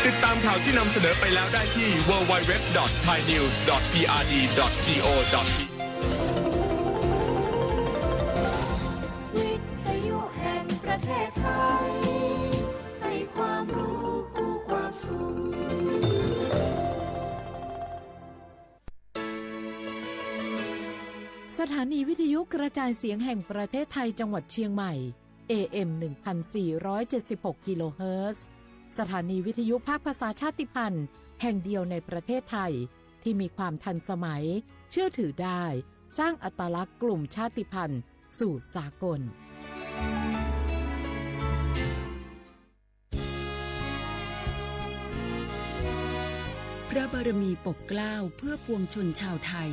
ติดตามข่าวที่นำเสนอไปแล้วได้ที่ www.thainews.prd.go.th วิทยุแห่งประเทศไทยให้ความรู้คู่ความสุขสถานีวิทยุกระจายเสียงแห่งประเทศไทยจังหวัดเชียงใหม่ AM 1476 กิโลเฮิรตซ์สถานีวิทยุภาคภาษาชาติพันธุ์แห่งเดียวในประเทศไทยที่มีความทันสมัยเชื่อถือได้สร้างอัตลักษณ์กลุ่มชาติพันธุ์สู่สากลพระบารมีปกเกล้าเพื่อปวงชนชาวไทย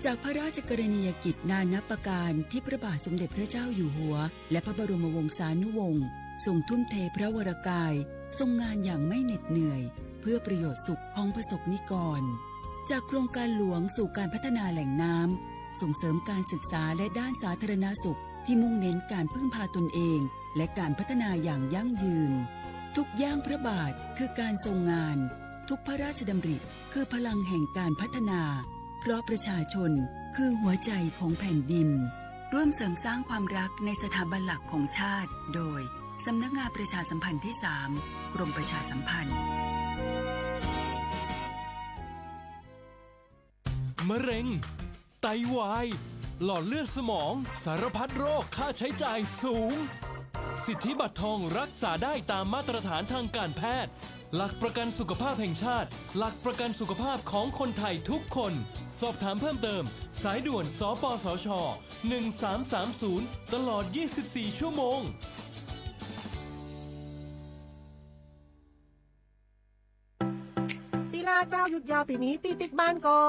จากพระราชกรณียกิจนานับประการที่พระบาทสมเด็จพระเจ้าอยู่หัวและพระบรมวงศานุวงศ์ทรงทุ่มเทพระวรกายทรงงานอย่างไม่เหน็ดเหนื่อยเพื่อประโยชน์สุขของประสบนิกรจากโครงการหลวงสู่การพัฒนาแหล่งน้ำส่งเสริมการศึกษาและด้านสาธารณสุขที่มุ่งเน้นการพึ่งพาตนเองและการพัฒนาอย่างยั่งยืนทุกย่างพระบาทคือการทรงงานทุกพระราชดำริคือพลังแห่งการพัฒนาเพราะประชาชนคือหัวใจของแผ่นดินร่วมเสริมสร้างความรักในสถาบันหลักของชาติโดยสำนักงานประชาสัมพันธ์ที่ 3 กรมประชาสัมพันธ์มะเร็งไตวายหลอดเลือดสมองสารพัดโรคค่าใช้จ่ายสูงสิทธิบัตรทองรักษาได้ตามมาตรฐานทางการแพทย์หลักประกันสุขภาพแห่งชาติหลักประกันสุขภาพของคนไทยทุกคนสอบถามเพิ่มเติมสายด่วนสปสช1330ตลอด24ชั่วโมงปีลาเจ้าหยุดยาวปีนี้ปีปิกบ้านก็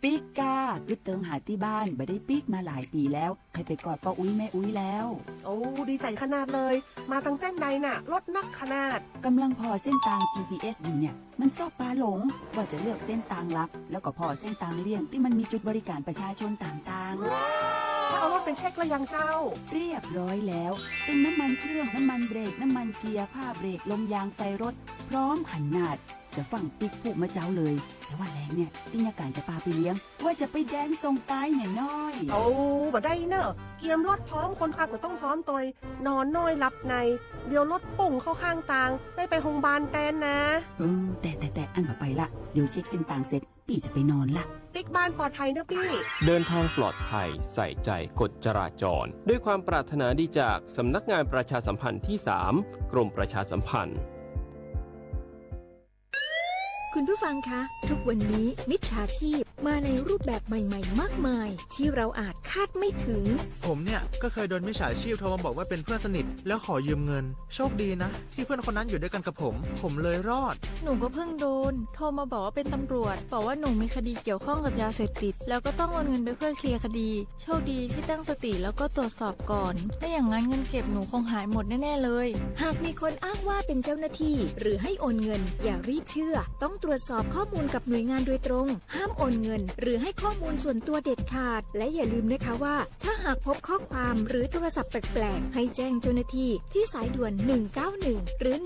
ปิกกาคือเติมหาที่บ้านไม่ได้ปิกมาหลายปีแล้วให้ไปกอดป้าอุ้ยแม่อุ้ยแล้วโอ้ดีใจขนาดเลยมาทางเส้นใดน่ะรถนักขนาดกำลังพอเส้นทาง GPS อยู่เนี่ยมันซอบปลาหลงว่าจะเลือกเส้นทางลักแล้วก็พอเส้นทางเลี่ยงที่มันมีจุดบริการประชาชนต่างๆถ้าเอารถไปเช็คแล้วยังเจ้าเรียบร้อยแล้วเติมน้ำมันเครื่องน้ำมันเบรกน้ำมันเกียร์ผ้าเบรกลมยางไฟรถพร้อมขนาดจะฟังปิ๊กผูกมาเจ้าเลยแต่ว่าแรงเนี่ยติ้งอาการจะพาไปเลี้ยงว่าจะไปแดนทรงใต้เนี่ยน้อยโอ้บ่ได้เนอะเกียมรถพร้อมคนขับก็ต้องพร้อมตัวนอนน้อยหลับในเดี๋ยวรถปุ่งเข้าข้างทางได้ไปโรงพยาบาลแตนนะแต่อันมาไปละเดี๋ยวเช็คเส้นทางเสร็จพี่จะไปนอนละปิ๊กบ้านปลอดภัยนะพี่เดินทางปลอดภัยใส่ใจกฎจราจรด้วยความปรารถนาดีจากสำนักงานประชาสัมพันธ์ที่ 3 กรมประชาสัมพันธ์คุณผู้ฟังคะทุกวันนี้มิจฉาชีพมาในรูปแบบใหม่ๆมากมายที่เราอาจคาดไม่ถึงผมเนี่ยก็เคยโดนมิจฉาชีพโทรมาบอกว่าเป็นเพื่อนสนิทแล้วขอยืมเงินโชคดีนะที่เพื่อนคนนั้นอยู่ด้วยกันกับผมเลยรอดหนูก็เพิ่งโดนโทรมาบอกว่าเป็นตำรวจบอกว่าหนูมีคดีเกี่ยวข้องกับยาเสพติดแล้วก็ต้องโอนเงินไปเพื่อเคลียร์คดีโชคดีที่ตั้งสติแล้วก็ตรวจสอบก่อนไม่อย่างนั้นเงินเก็บหนูคงหายหมดแน่ๆเลยหากมีคนอ้างว่าเป็นเจ้าหน้าที่หรือให้โอนเงินอย่ารีบเชื่อต้องตรวจสอบข้อมูลกับหน่วยงานโดยตรงห้ามโอนเงินหรือให้ข้อมูลส่วนตัวเด็ดขาดและอย่าลืมนะคะว่าถ้าหากพบข้อความหรือโทรศัพท์แปลกๆให้แจ้งเจ้าหน้าที่ที่สายด่วน191หรือ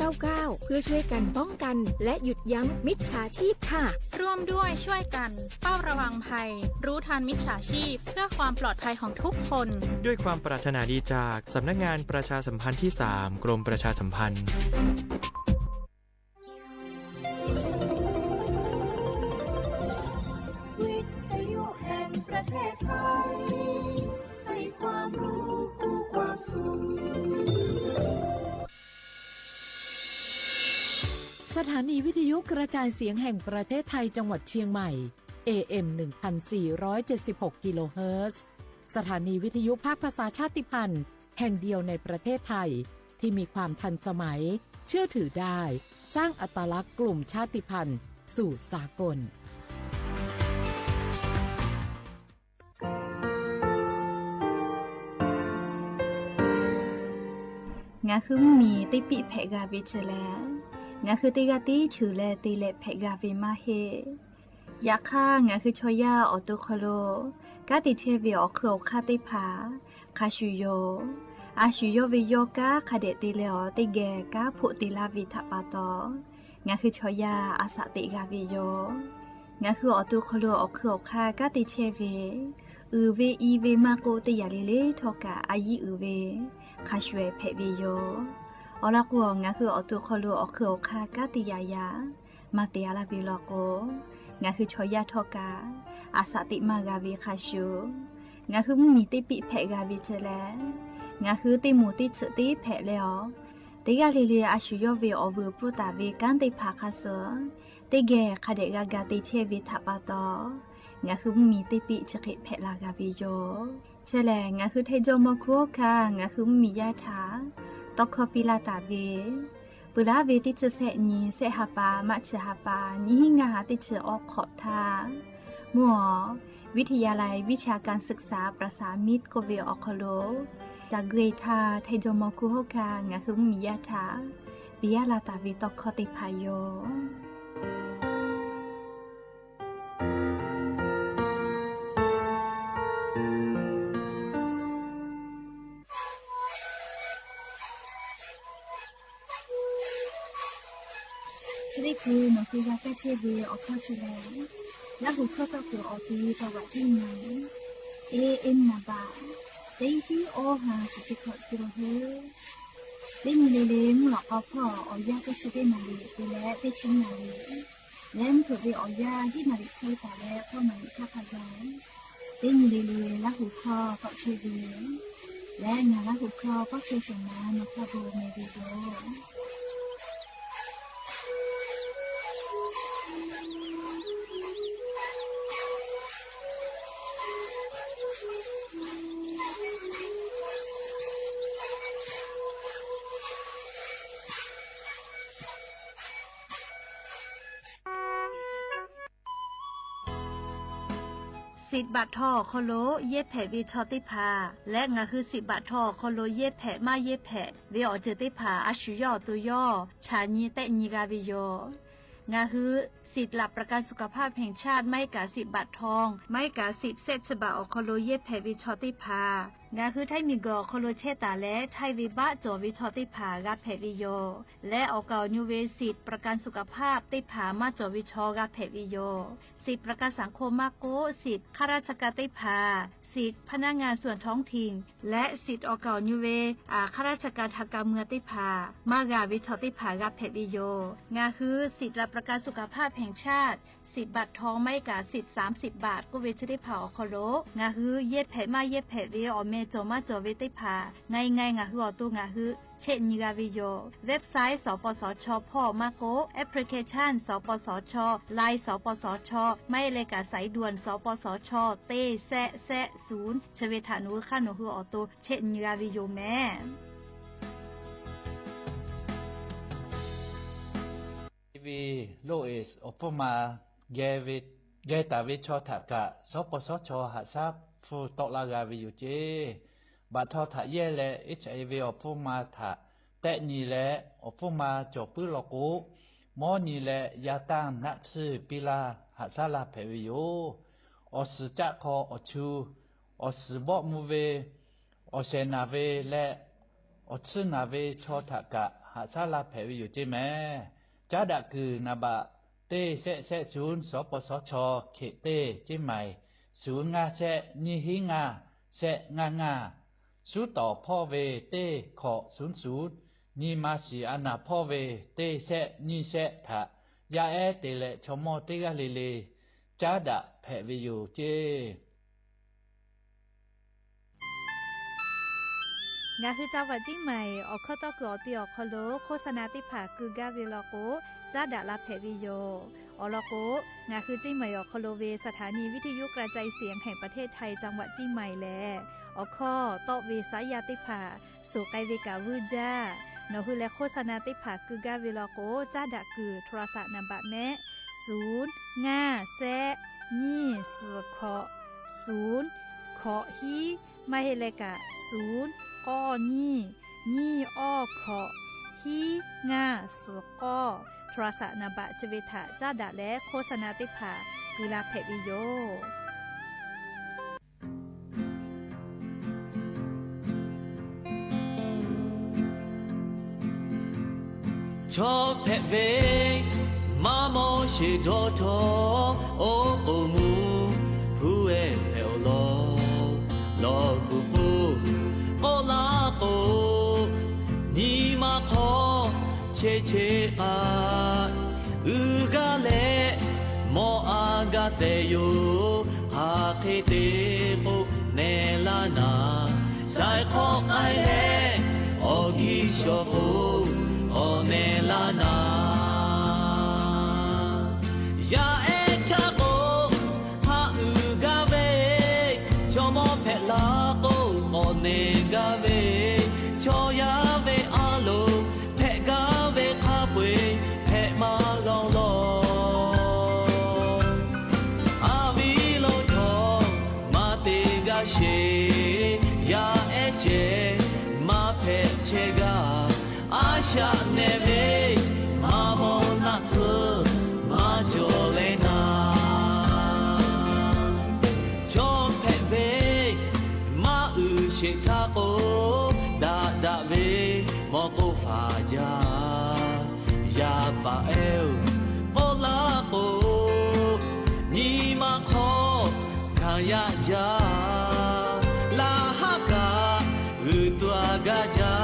1599เพื่อช่วยกันป้องกันและหยุดยั้งมิจฉาชีพค่ะร่วมด้วยช่วยกันเฝ้าระวังภัยรู้ทันมิจฉาชีพเพื่อความปลอดภัยของทุกคนด้วยความปรารถนาดีจากสำนักงานประชาสัมพันธ์ที่ 3 กรมประชาสัมพันธ์ประเทศไทยให้ความรู้คู่ความสุขสถานีวิทยุกระจายเสียงแห่งประเทศไทยจังหวัดเชียงใหม่ AM 1476 กิโลเฮิรตซ์สถานีวิทยุภาคภาษาชาติพันธุ์แห่งเดียวในประเทศไทยที่มีความทันสมัยเชื่อถือได้สร้างอัตลักษณ์กลุ่มชาติพันธุ์สู่สากลงาคือมีติปิเพกาวิเชแลงาคือติกาติฉือแลติเลเพกาวิมาเฮยักข้างาคือชอยาออตุคโลกาติเชวิออเคโอคาติผาคาชุโยอาชุโยวิโยกาคาเดติเลอติแกกาพุติลาวิทปาตอ งาคือชอยาอาสาติกาเวโยงาคืออตุคโลออกคือออกคากาติเชเวเวอีเวมาโกติยาเลเลทอกาอายีเวคาชเวเพเวโยอลากัวงาคืออตุคโลออกคือออกคากาติยายามาเตียลาเวลโกงาคือชอยาทอกาอาสาติมากาเวคาชูงาคือมีติปิเพกาเวเจแลงาคือติมูติฉติเพแล้วติกาลีลีอาชุยเวอเวปุตาเวกันติภาคาเสติเกคาเดกากาติเชเวทัปาตองาคือมีติปิฉกิเพลากาเวโยเชแลงาคือเทโจมโคคางาคือมียาถาตอกคอปิลาตาเวปุลาเวติเชเสนีเสหาปามัชหาปานิหิงาติเชออกขอทามัววิทยาลัยวิชาการศึกษาประสานมิตรโกเวออคโลจากเกรทาไทโจมคุโฮกางาคือมียาถาปิยาลาตาวิตอกคติพายโยชลิคือนคือยาแก้เชเวออกข้อชแลและหุข้อตะกัวออกตีจังหวัดที่ไหนนาบาเต็งที่โอหาสิขอกิโลเฮเต็งเลเลงหลอกเอาพ่อออยาก็ช่วยนาลีไปแล้วไปชิ้นนาลีแล้วเผื่อไปออยาที่นาลีเคยแต่แล้วพ่อนาลีชาพยองเต็งเลเลและหุข้อก็ช่วยดีและนาละหุข้อก็ช่วยส่งมาในคาโบเมดิโซสิบบาททอโคโลเย็ดแผ่วิชอติพาและงาคือ10 บาททอโคโลเย็ดแผ่มาเย็ดแผ่วิออเจติพาอาชุยอตุยอชานีเตนีกาวิโยงาคือสิทธิ์หลับประกันสุขภาพแห่งชาติไม่กา10 บาททองไม่กาสิทธิ์เซตฉบับอโคโลเย็ดแผ่วิชอติพางาคือไทยมีกอโคโลเชตาและไทยวิบะจอวิชอติพากาแผ่วิโยและออกานิเวสิทธิ์ประกันสุขภาพติพามาจอวิชอกาแผ่วิโยสิทธิประกันสังคมมาโกสิทธิข้าราชการติพาสิทธิพนักงานส่วนท้องถิ่นและสิทธิออกานิเวข้าราชการทางการเมืองติพามากาวิชอติพากาแผ่วิโยงาคือสิทธิรับประกันสุขภาพแห่งชาติ10 บาททองไม่กาสิทธิ์30 บาทก็เวชได้ผ่าอโคโลงาฮือเย็ดแผ่มาเย็ดแผ่เวอเมโจมาจอเวติพาไงงาฮืออตูงาฮือเช่นนิกาวิโยเว็บไซต์สปสชพ่อมาโกแอปพลิเคชันสปสชไลน์สปสชไม่เลกาสายด่วนสปสชเต้แซะ0ชเวทานุค่าหนูฮืออตูเช่นนิกาวิโยแม่วีโลเอสอปมาเกตาวิชอถักะสปสชหาซับฟูตกลากาวิอยู่เจบัดทอถะเย่และ HIV อปมาถะแต่นี่แหละอปมาจบปื้อลอกูหมอนี่แหละยาตั้งนักซื้อปิลาหาซาลาเพวิโยอสจักคออชูอสบอกมูเวอเซนาเวและอซึนาเวชอถักะหาซาลาเพวิอยู่เจแม่จ้าดะคือนาบะเต้แซะศูนย์สปสชเขตเต้จิใหม่ศูนย์งาแซะนิหิงาแซะงาสู้ต่อพ่อเวเต้ขอ00นี่มาสีอานาพ่อเวเต้แซะนี่แซะทะยาเอเตเลชมอเตกะเลจ้าดะแผ่วิอยู่เจงาคือเจ้าวัดจิ้งใหม่ออกข้อต่อเกือตีออกคโลโฆษณาติผาคือกาเวลโกจ้าดาลาเพวิโยอลโกงาคือจิ้งใหม่ออกคโลเวสถานีวิทยุกระจายเสียงแห่งประเทศไทยจังหวัดจิ้งใหม่แลออกข้อต่อเวสายาติผาสู่ไกเวกาวืจ้านอคือและโฆษณาติผาคือกาเวลโกจ้าดาคือโทรศัพท์นำบัตรแม่0 5 แซะนี่4ขอ0ขอฮีไม่ให้เลกะ0ก้อนี่อ้อขอฮีง่าสือก้อโทรศัพท์นบะชเวทะจ้าดะและโฆษณาติผากุลาเพวิโยชอบเพเวマモシドトオオムフエペオロロププオラコニマコチェチェアウガレモアガテヨハケテポネラナサイコアイレオギショポオネラナYa eta ko ha uga ve chomo phela ko one ga ve choya ve alo phe ga ve kha pwe phe ma gaung lo a vi lo tho ma te ga she ya e che ma phe che ga a sha ne ve ma mo na tsu ma jo le na chom phe ve ma u shi tha ko da ve mo ko fa ja ya pa el o la ko ni ma kho kha ya ja la ha ka u twa ga ja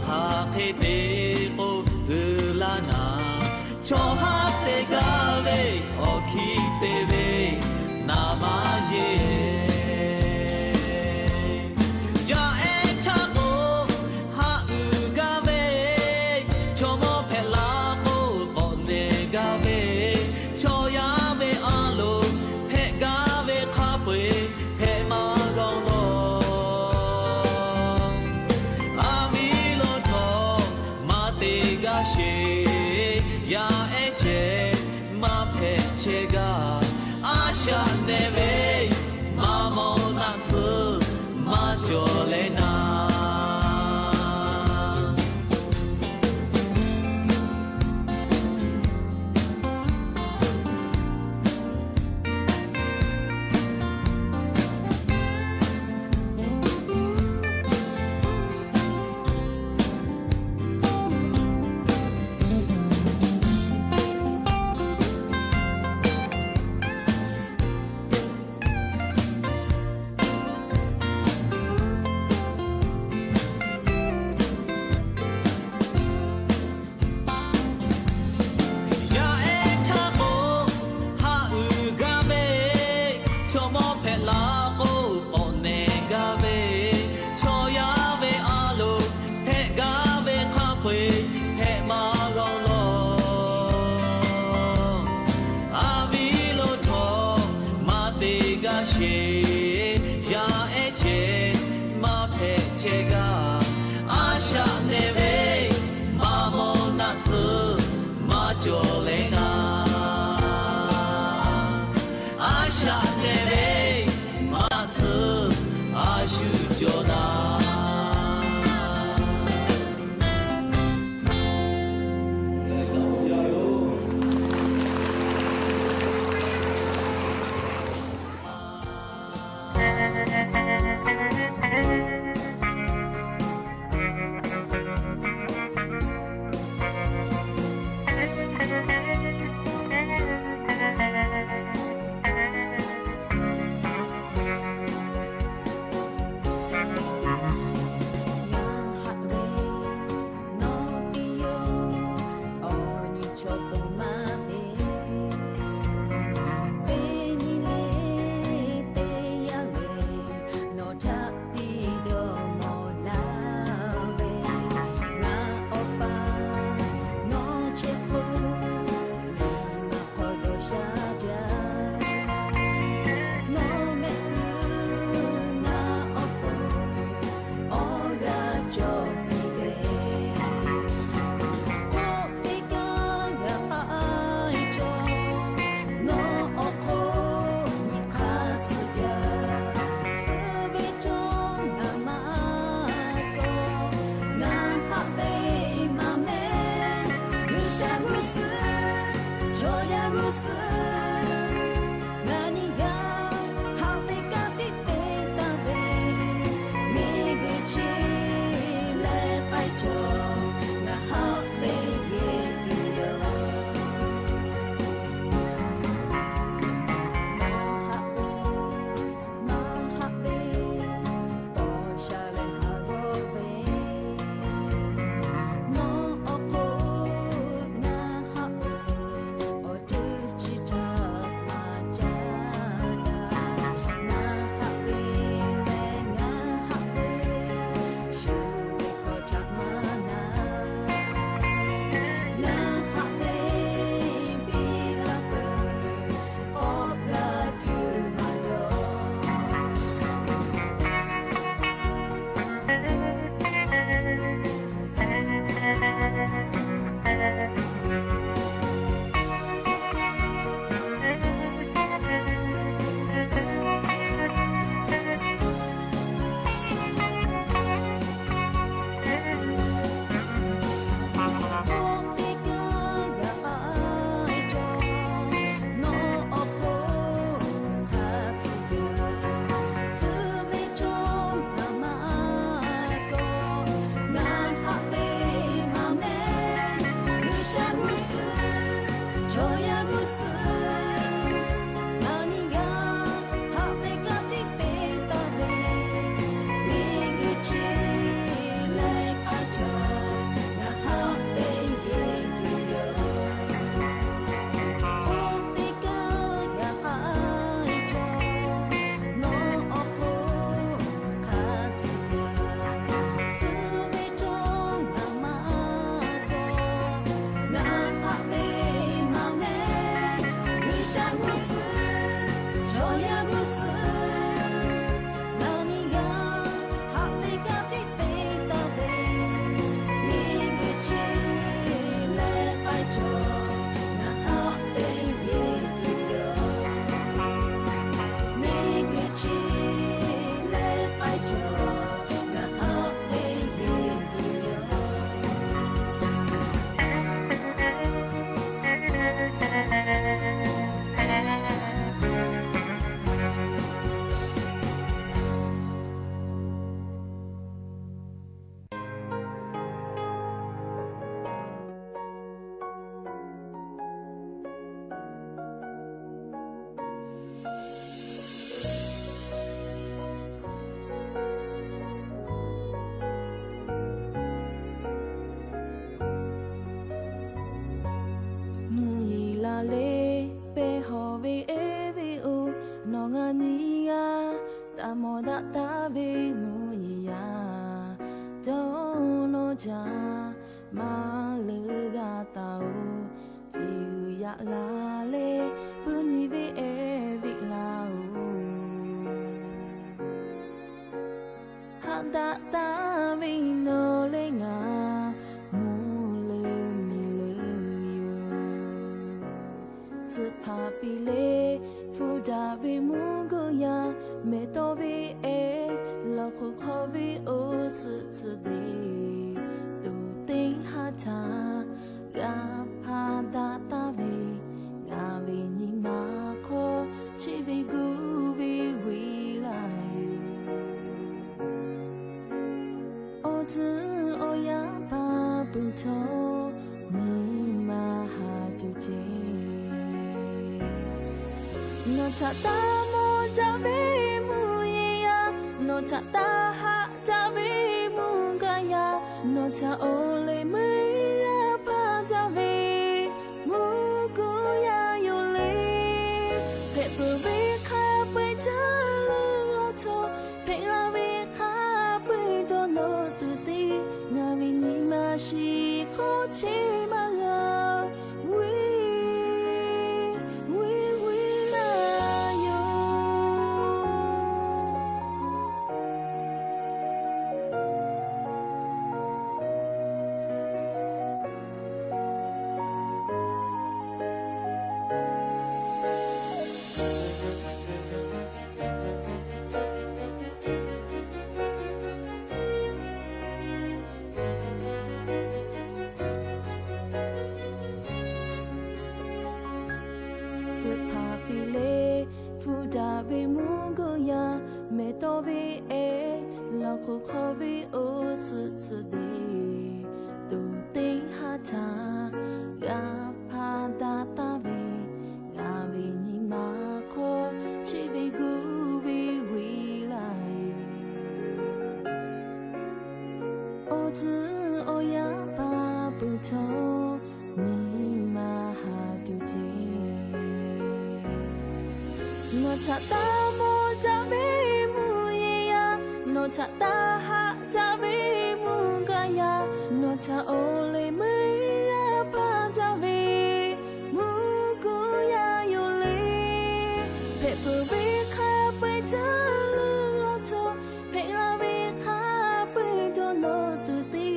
kha phe te ko la na cho ha te ga ve o ki te ve na ma ye ya e tha ko ha u ga ve cho mo phe la ko ko ne ga ve cho ya ve a lo phe ga ve kha pwe phe ma gaung lo a vi lo tho ma te ga she ya e che ma phe che ga a sha ne ve ma mo na tsu ma jo le na jo le na a sha ne ve ma tsu a shu jo na ลาเลปุญิเวเอวิลาฮันดาตาวิโนเลงามูเลมิเลโยสุภาปิเลฟูดาวิมุกุยาเมโตวิเอลาโคโควิโอสุสุเดตูติงหาทากาพาดาตาเวงาเวนิมาโคชิบิกูบิวิลายูโอจือโอยาปาปุโตนิมาหาตุเจโนชะตาโมจาเวมุเยยาโนชะตาหะจาเวมุกายาโนชะโอเลเมยาปาจาเวมุกุยาโยเลเพปเวคาเปจาลุโอโตเพลาเวคาเปโตโนตุติงาวินิมาชิโคชิมางาสุภาปิเลฟูดาเวมุกุยาเมโตเวเอลาโคโคเวโอสุสุเดตูติงหาทากาพาดาตาเวงาเวนิมาโคชิบิกูบิวิลายูโอจือโอยาปาปุโตนิมาหาตุเจโนชะตาโมจาเวมุเยยาโนชะตาหะจาเวมุกายาโนชะโอเลเมยาปาจาเวมุกุยาโยเลเพปเวคาเปจาลุโอโตเพลาเวคาเปโตโนตุติ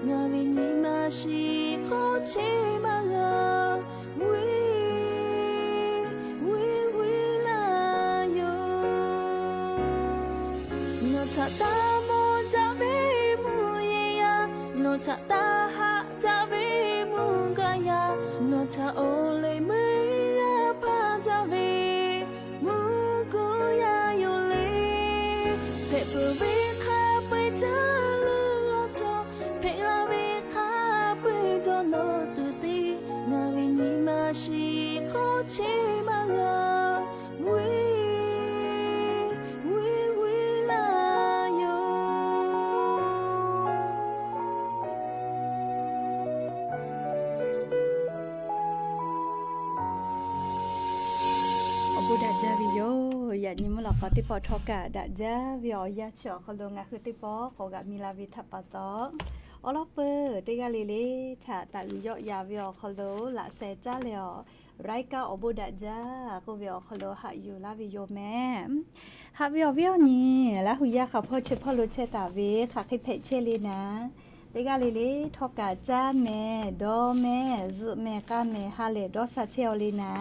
งาวินิมาชิโคชิมางาชะตาโมจาเวมุเยยาโนชะตาหะจาเวมุกายาโนชะโอเลเมยาปาจาเวมุกุยาโยเลเพปเวคาเปจาลุโอโตเพลาเวคาเปโตโนตุติงาวินิมาชิโคชิมางาบูดาจาวิโยอย่านี้มันหลอกก็ติปอทอกะดาจาวิโอยาเฉาะเขาลงอ่ะคือติปอเขากะมีลาวิทับปะตออลอเปอร์ติกาลิลิถ้าตะวิโยยาวิโอเขาโลละเซจ้าเลอไรกาอบูดาจาก็วิโอเขาโลหะอยู่ลาวิโยแม่หาวิโอวิโอนี่แล้วหุยาค่ะพ่อเชพ่อรู้เชตาวิค่ะคิดเพเชลีนะติกาลิลิทอกะจ้าแม่ดอแม่ซุแม่กาแม่ฮาเลดอซาเชลลีนะ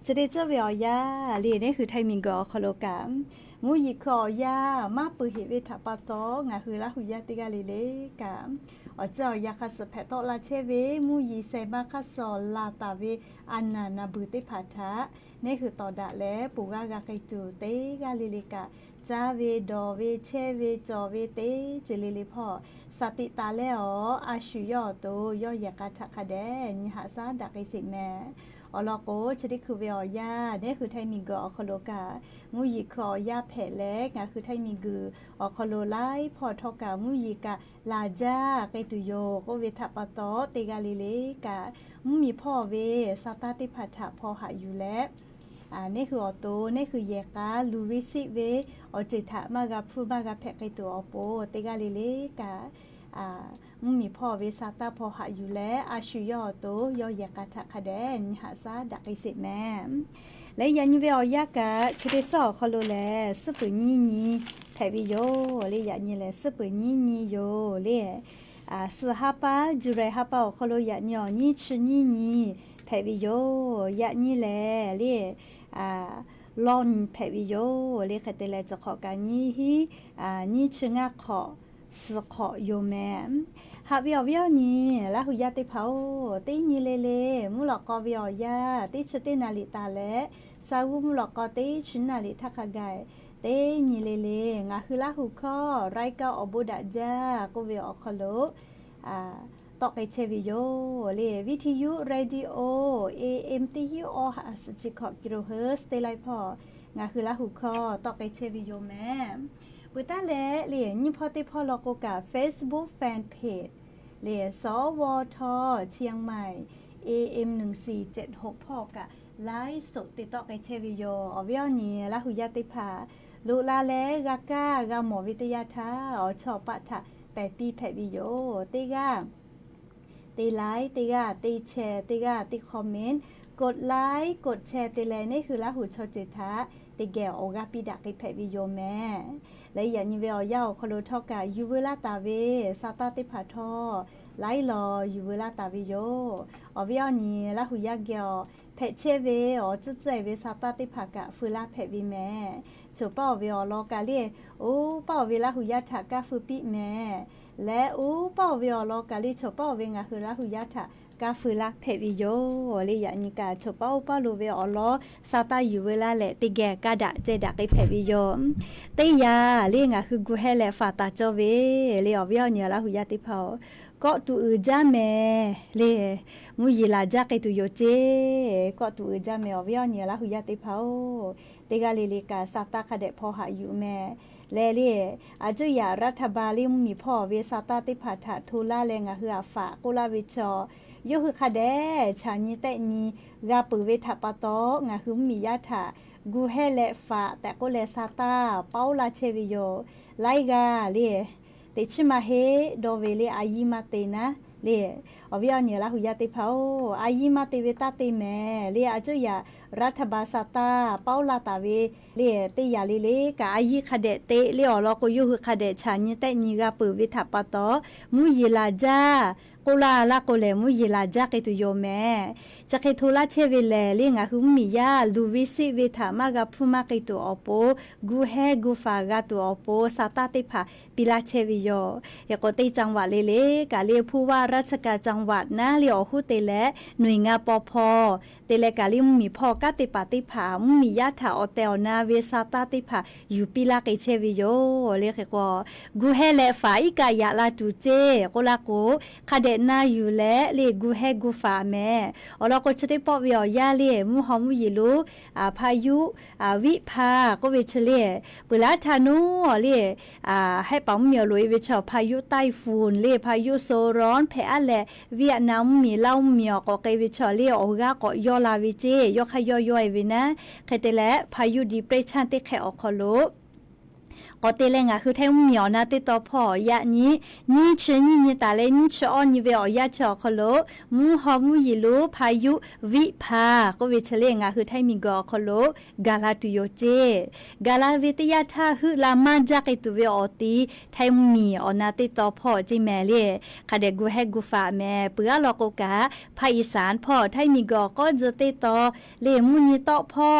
จะได้เจ้าเวียยาเรียนนี่คือไทมิงกอคโลกามมูยิคอยามาปือเหเวทปาโตงาคือละหุยาติกาลิเลกามอเจ้ายาคาสเพโตลาเชเวมูยิเซมาคาสอลาตาเวอันนานาบือติผาทะนี่คือตอดะและปูกากาไกจูเตกาลิลิกาจาเวดอเวเชเวจอเวเตเจลิลิพ่อสติตาแล้วอาชุยอโตย่อยากาทักคะแดนหาซาดักไอสิแม่อลอโกชดิคือเวียยาเนี่ยคือไทมิงกอคโลกามูยิคอยาแผ่เล็กนะคือไทมิงกืออคโลไลพอทอกามูยิกาลาจาไกตุโยโกเวทปะโตเตกาลิเลกามูมีพ่อเวซาตาติพัทธะพอหาอยู่แล้วนี่คือออโตนี่คือเยกาลูวิซิเวอจิตะมากับฟูมากับแพะไกตัวอโปเตกาลิเลกา มีพ่อเวซาตาพอหาอยู่แล้วอาชุยอโตยอยากาทะคะแดนหาซาดักไอเสแม่และยันเวอยากะชเดซอคอโลแลสปุญีนีแทบิโยเลยันนี่แลสปุญีนีโยเลสหาปาจุเรหาปาคอโลยันยอนี่ชญีนีแทบิโยยันนี่แลเลลอนแพบิโยเลคเตเลจะขอการนี้ฮีนี่ชงะขอสขอโยแมหาวิอวิอนี่ละหุยาติเผาตินีเลมุหลอกกอวิอยาติชุตินาลิตาและสาวมุหลอกกอติชุนาลิทักขะไกเตนีเลงาคือละหุคอไรกาอบุดะจากวิออคโลตอกไอเชวิโยเลวิทยุเรดิโอ AM ติฮิโอหาสจิคกิโลเฮิรตซ์เตไลพองาคือละหุคอตอกไอเชวิโยแม่ปุตาและเหรียญยิพอติพอลโกกา Facebook Fan Page เหรียญสวทเชียงใหม่ AM 1476พอกะไลฟ์สดติดต่อไปเชวิโยอวิอนีละหุยาติภาลุลาและกากากาหมอวิทยาทาอชอปะทะแปปีแพวิโยติกาตีไลค์ติกาตีแชร์ติกาตีคอมเมนต์กดไลค์กดแชร์ติแลนี่คือละหุชอจิทะติแกโอกาปิดักไอแพวิโยแม่และอย่างนี้เวลยาวคโลทอกายูเวลาตาเวซาตาติพาทอไลลอยูเวลาตาวิโยอวิอนีละหุยาเกียวเพเชเวอจุใจเวซาตาติพากะฟืลาเพวิแม่จูเป้าเวอลอกาเลียโอ้เป้าเวลาหุยาทากาฟืปิแม่และโอ้เป้าเวอลอกาเลียจูเป้าเวงาคือละหุยาทากาฟืลาเพวิโยเลยอย่างนี้กาจูเป้าเป้าลูเวอลอซาตายูเวลาแหละติแกกาดะเจดักไอเพวิโยเตยาเลียงาคือกูเฮแลฟาตาเจเวเลอวิอนีละหุยาติเผาก็ตูจาแม่เลมุยลาจักไอตุโยเจก็ตูจาแม่อวิอนีละหุยาติเผาเตกาเลกาซาตาคาเดพอหาอยู่แม่เลอาจุยารัฐบาลลิมีพ่อเวซาตาติพาทะทูลาเลงะเฮือฝากุลาวิชอยคือคาเดชานิเตนีกาปืเวทะปะโตงะคือมียาทะกูเฮเลฝาแต่ก็เลซาตาเปาลาเชวิโยไลกาเลติชิมาเฮโดเวเลอายิมาเตนะเลอวิอนีละหุยาติเผาอายิมาเตเวตาเตแมเลอาจุยารัฐบาลซาตาเปาลาตาเวเลเตยาเลกาอายิคาเดเตเลอลอโกยุคือคาเดชานิเตนีกาปืวิทัปปะโตมุยลาจากุลาละกุเลมุยลาจักตุโยแม่จักทุลาเชเวเลลิงะหุมิยาลูวิสิเวทามากะพุมากิตุอโปกูเฮกูฟากะตุอโปซาตาติภาปิลาเชวิโยยกติจังหวัดเลกาเลผู้ว่าราชการจังหวัดนะเลอฮูเตและหน่วยงานปพเตเลกาลิมีพ่อกะติปาติภามุมิยาถาอเตลนาเวซาตาติภาอยู่ปิลากิเชวิโยเลกกกูเฮเลฟาอิกายาลาตุเจกุลาโกคาเดนาอยู่และเลกูเฮกูฟาแม่อลก็จะได้ปอบยอยาเลมุหอมยิลุพายุวิภาก็เวชเลปุลาธานุเลให้ปังเมียวลุยเวชพายุไต้ฝุ่นเลพายุโซร้อนแผ่แลเวียดนามมีเล่าเมียวก็เกเวชเลโอกาก็ยอลาวิเจยอขยอยอยวินะใครแต่และพายุดีเปรชันเตแขอคอโลก็เตเลงะคือแท้เหมียวนะติดต่อพ่อยะนี้นี่เชนี่ตาเลนี่ชอนี่เวอยะชอคโลมูฮอมูยิโลพายุวิภาก็เวชเลงะคือแท้มีกอคโลกาลาตุโยเจกาลาวิทยาทาคือลามาจากไอตุเวอตีแท้มีอนาติดต่อพ่อจิแม่เลคาเดกูเฮกูฟาแม่เปือลอกกาภาคอีสานพ่อแท้มีกอก็จะติดต่อเลมุนีต่อพ่อ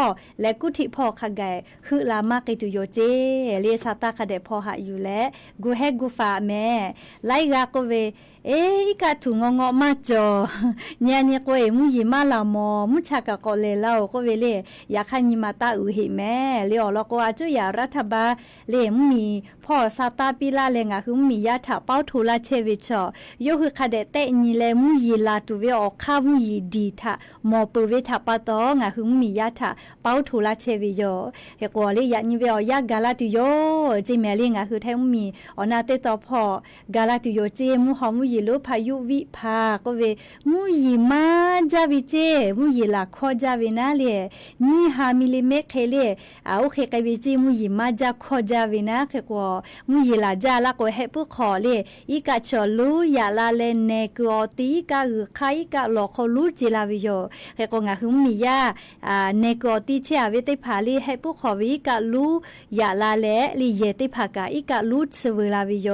และกุธิพ่อคาไกคือลามาไอตุโยเจเลซาตาคาเดพอหาอยู่แล้วกูเฮกูฟาแม่ไลกาโกเวอีกาถุงงอมาจอเนี่ยก็มุยิมาลามอมุชากะก็เลเล่าก็เวเลอยากให้ยิมาตาอุหิแม่เลอแล้วก็อาจุยารัฐบาลเลมีพ่อซาตาปิลาเลงะคือมียาถาเป้าทุลาเชวิชอยคือคาเดเตนีเลมุยิลาตุเวอคามุยิดีทะมอปุเวทาปะตองะคือมียาถาเป้าทุลาเชวิโยเฮกอเลยานิเวอยากาลาตุโยจิเมลิงะคือแท้มีอนาเตตอพ่อกาลาตุโยเจมุฮอมุ ยีลุพายุวิภาก็เวมูยีมาจาวิเจมูยีลาคอจาวินาเลนี่5มิลลิเมตรเคเลโอเคกะวิจิมูยีมาจาคอจาวินาเคกอมูยีลาจาละก็เฮปุขอเลอีกะชอลูยาลาเลเนกอตีกะไคกะลอคอลูจิลาวิโยเคกงะหุมียาเนกอตีเชอาเวติพาลีเฮปุขอวิกะลูยาลาเลลีเยติพากะอีกะลูชเวลาวิโย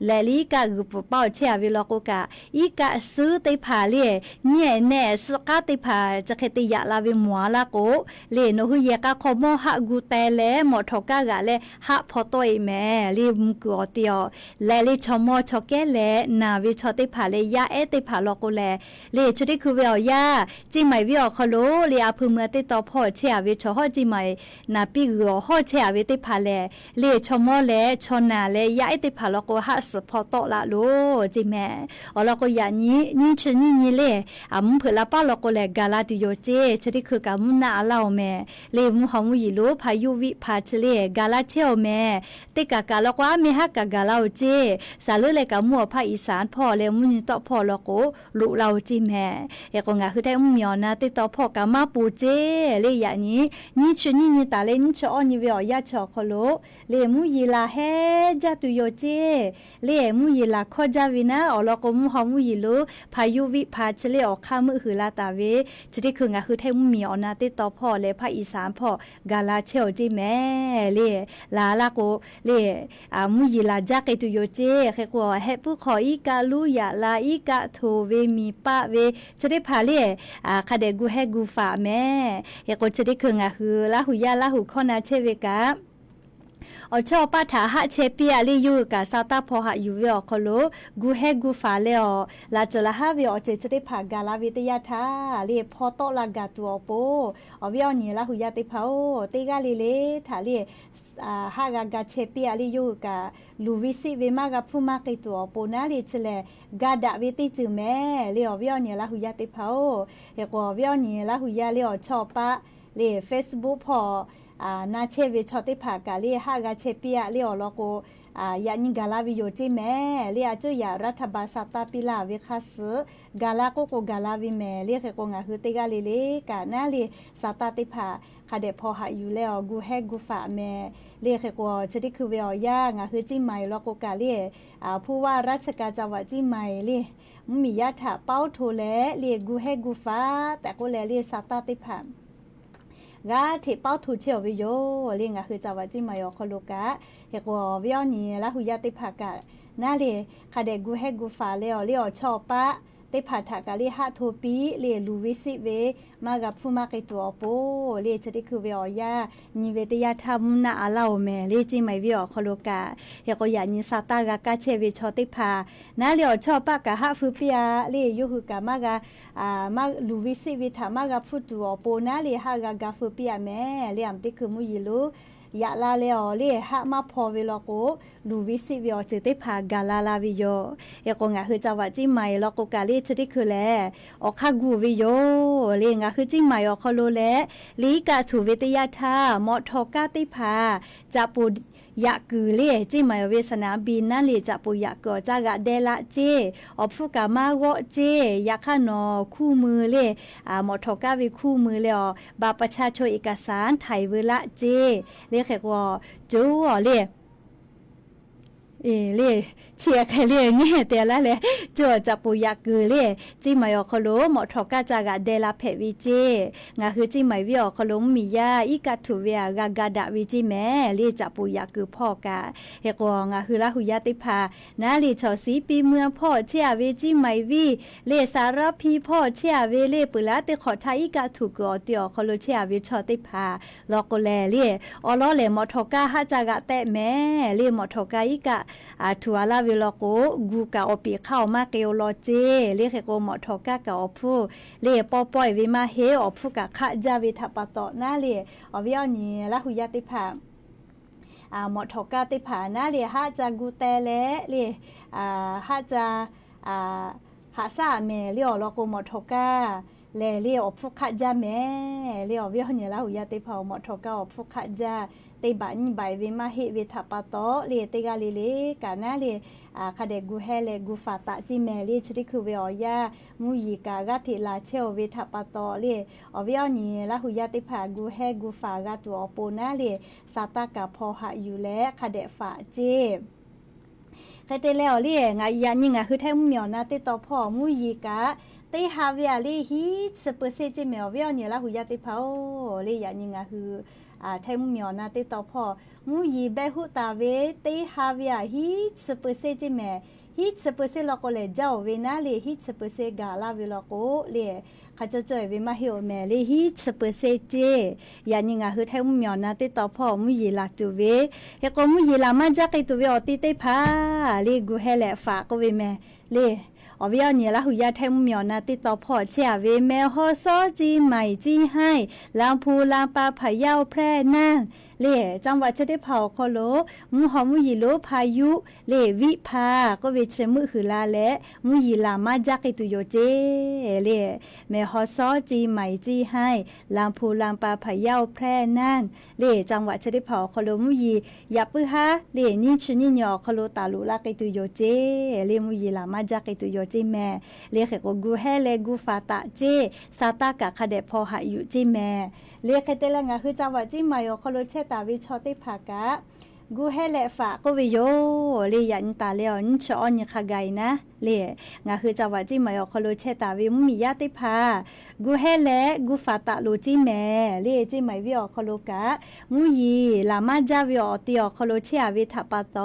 เลลีกะกุปเป้าเชอาวิลอกกะอีกะซื้อติพาเลเนี่ยแน่สกะติพาจะเคติยาลาวิมัวลาโกเลโนหุเยกะคอมหะกุเตเลหมอทกะกะเลหะพอตอยแม่ลีมกอติอเลลีชมอชอแกเลนาวิชอติพาเลยาเอติพาลอโกเลเลชุดิคือเวียยาจิไหมวิอคโลเลอาพึเมติตอพ่อเชอาวิชอฮอจิไหมนาปิกอฮอเชอาวิติพาเลเลชมอเลชอนาเลยาเอติพาลอโกหะสพอตอละโลจิแม่อลอโกยานี่ชนี่เลมุเผลาป้าลอโกเลกาลาติโยเจชุดิคือกามุนาอาลาแม่เลมุหอมุยิโลพายุวิพาเชเลกาลาเชอแม่ติกากาลอกว่าเมหะกากาลาเจสาลุเลกามัวภาคอีสานพ่อเลมุนิตอพ่อลอโกลุเราจิแม่เอกงาคือได้มุมยอนาติตอพ่อกามาปูเจเลยานี่ชนี่ตาเลนี่ชอนี่เวียยาชอคโลเลมุยิลาเฮจาตุโยเจเลมุยิลาคอจาวินาอลอโกมุหอมุยิโลพายุวิพาเชเลออกข้ามือหือลาตาเวจะได้คืองาคือได้มุมยอนาติตอพ่อเลภาคอีสานพ่อกาลาเชอจิแม่เลลาลาโกเลมุยิลาจากตุโยเจเขกว่าเฮปุขออีกาลูยาลาอีกาโทเวมีปะเวจะได้พาเลคาเดกูเฮกูฝาแม่เอกจะได้คืองาคือลาหุยาลาหุข้อนาเชเวกาอชอป้าถาหะเชปีอาลีอยู่กับซาตาพอหะอยู่เวอคโลกูเฮกูฟาเลอลาจละฮะเวอเจจะได้ผ่ากาลาวิทยาทาเลพอโตลากาตัวโปอเวอนี่ละหุยาติพาโอติกาลีเลถาเลฮากากาเชปีอาลีอยู่กับลูวิซิเวมากับผู้มากิตัวโปนาเลเชเลกาดาวิติจือแม่เลอเวอนี่ละหุยาติพาโอเอกอเวอนี่ละหุยาเลอชอป้าเล Facebook พอนาเชวิชอติผากาลีฮากาเชปียลีออลโกยานิกาลาวิโยจิแม่ลีอาจุยารัฐบาลซาตาปิลาวิคัสกาลาโกโกกาลาวิแม่ลีเขโกงาคือติกาลีเลกานาลีซาตาติผาคาเดพอหาอยู่แล้วกูแฮกูฝาแม่ลีเขโกชดิคือเวียย่างาคือจิใหม่ลโกกาลีผู้ว่าราชการจังหวัดจิใหม่ลีมียาถาเป้าโทแลลีกูแฮกูฟ้าแต่ก็แลลีซาตาติผากาเทเป้าถูเชียววิโยเรียงคือจาวาจิมายอคโลกะเฮกววิอนี่ละหุยาติภากะนาเลคาเดกูเฮกูฟาเลอเลอชอปะติผาถากาลีฮะโทปีเลลูวิสิเวมากับผู้มาไกตัวโปเลจะได้คือเวียยานิเวตยาธรรมนาอาลาแม่เลจิไม่วิอคโลกะเฮกยานิซาตากากาเชวิชอติภานาเลอชอปะกะฮะฟุปิยาเลยุคือกะมากะมาลูวิสิวิถามากับฟุตัวโปนาเลฮากากาฟุปิยาแม่เลอัมติคือมุยิลุยาลาเลอเลฮะมาพอเวลโกลูวิสิวิอจิติภากาลาลาวิโยเอกงะคือจาวะจิไมลโกกาเลชดิคือแลอคากูวิโยเลงะคือจิไมอคโลแลลีกาถูวิทยาทามอทอกาติภาจะปูยะกือเลจิมายเวสนาบินนั่นเลจะปุยะกอจากะเดละเจอฟุกามาวะเจยะคะนอคู่มือเลมอทอกาวิคู่มือเลบาประชาชนเอกสารไทยเวละเจเลแขกว่าจูเลเลเชียร์ใครเลเงี้ยแต่ละเลยจัวจับปุยากือเลจิมายอคโลหมอทอกาจากะเดลาเพวิเจงาคือจิมายวิอคโลมียาอีกาทุเวียกากาดาวิจิแม่เลจับปุยากือพ่อกาเฮกงาคือละหุยาติภานาลีชอสีปีเมืองพ่อเชียเวจิมายวิเลสารพีพ่อเชียเวเลปุละติขอทาอีกาทุกอติอคโลเชียเวชอติภาลอกแลเลอลอเลหมอทอกาฮะจากะแตแม่เลหมอทอกาอีกาทัวลาวิลโกกูกะอปีเข้ามาเกลโลเจเลเขโกหมอทอกะกะอผู้เลปอปอยวิมาเฮอผู้กะขะจาวิทัปตอนาเลอวิอนี่ละหุยาติภาหมอทอกะติภานาเลฮะจากูเตเลเลฮะจาฮะซาเมเลอโลโกหมอทอกะเลอผู้ขะจาแม่เลอวิอนี่ละหุยาติภาหมอทอกะอผู้ขะจา เตบันใบเวมาเฮเวทัปโตเลเตกาเลกานาเลคาเดกูเฮเลกูฟาตะจิเมลีชริคือเวอยามูยีกากาเทลาเชลเวทัปโตเลอเวอนีละหุยาติผากูเฮกูฟากาตัวโปนาเลซาตากาพอหะอยู่และคาเดฝาเจใครเตแล้วเรียงายานี่งาคือแท้มุเหมียวนาเตต่อพ่อมูยีกาเตฮาเวียลีฮีสเปอร์เซจิเมลเวียนี่ละหุยาติผาเลยานี่งาคือแท้มุเหมียวนาเตต่อพ่อมูยีเบหุตาเวเตฮาเวียฮีสเปอร์เซจิเมฮีสเปอร์เซลโกเลเจ้าเวนาเลฮีสเปอร์เซกาลาเวลโกเลข้าจะจ่อยเวมาเฮลแม่เลฮีสเปอร์เซเจยานี่งาคือแท้มุเหมียวนาเตต่อพ่อมูยีลาตุเวเฮก็มูยีลามาจักไอตุเวอติเตพาเลกูเฮแลฝากเวแม่เลอวิญญาณละหุยาแทงเหมียวนาติดต่อพอเชียเวแมวฮอซอจีใหม่จีให้ลางพูลางปาพะเยาแพร่นั่นเล่จังหวัดเชได้เผาโคโลมูหอมูยีโลพายุเล่วิพาก็เวชมือหือลาและมูยีลามาจักไอตุโยเจเล่แมวฮอซอจีใหม่จีให้ลางพูลางปาพะเยาแพร่นั่นเล่จังหวัดเชได้เผาโคโลมูยีอย่าปื้อฮะเล่นี่ชนี่หยอโคโลตาลุลาไอตุโยเจเล่มูยีลามาจักไอตุโยเจแม่เล่เขก็กูแฮเลกูฟาตะเจซาตากะคาเดพอหาอยู่เจแม่เรียกเตละงาคือจังหวัดจิมายโคโลเชตาวิชอติภากะกูเฮเลฝาก็วิโยเลียันตาเลอนชออนยคาไกนะเลียงาคือจังหวัดจิมายโคโลเชตาวิมุมียาติภากูเฮเลกูฟาตะลูจิแม่เลียจิมายวิโอโคโลกะมุยีลามาจาวิโอติโอโคโลเชอาวิทัปปะโต